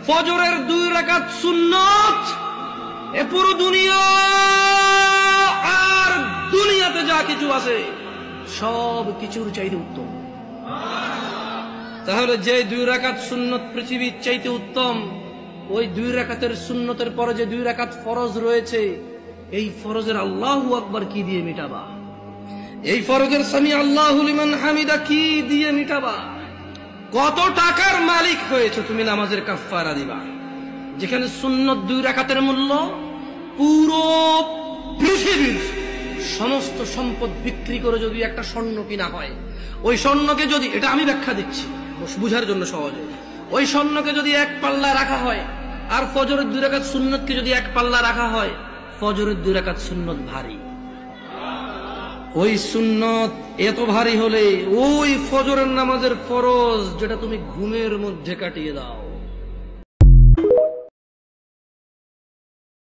ফজরের 2 রাকাত সুন্নত এ পুরো দুনিয়া আর দুনিয়াতে যা কিছু আছে সব কিছুর চাইতে উত্তম। তাহলে যে 2 রাকাত সুন্নত পৃথিবীর চাইতে উত্তম, ওই 2 রাকাতের সুন্নতের পরে যে 2 রাকাত ফরজ রয়েছে, এই ফরজের আল্লাহু আকবার কি দিয়ে মিটাবা? এই ফরজের সামি আল্লাহু লিমান হামিদা কি দিয়ে মিটাবা? কত টাকার মালিক হয়েছে তুমি নামাজের কাফারা দিবা, যেখানে সুন্নত 2 রাকাতের মূল্য পুরো পৃথিবীর সমস্ত সম্পদ বিক্রি করে যদি একটা স্বর্ণ কিনা হয়, ওই স্বর্ণকে যদি, এটা আমি ব্যাখ্যা দিচ্ছি বুঝার জন্য সহজে, ওই স্বর্ণকে যদি 1 পাল্লা রাখা হয় আর ফজরের 2 রাকাত সুন্নতকে যদি 1 পাল্লা রাখা হয়, ফজরের 2 রাকাত সুন্নত ভারী। ওই সুন্নত এত ভারী হলে ওই ফজরের নামাজের ফরজ যেটা তুমি ঘুমের মধ্যে কাটিয়ে দাও,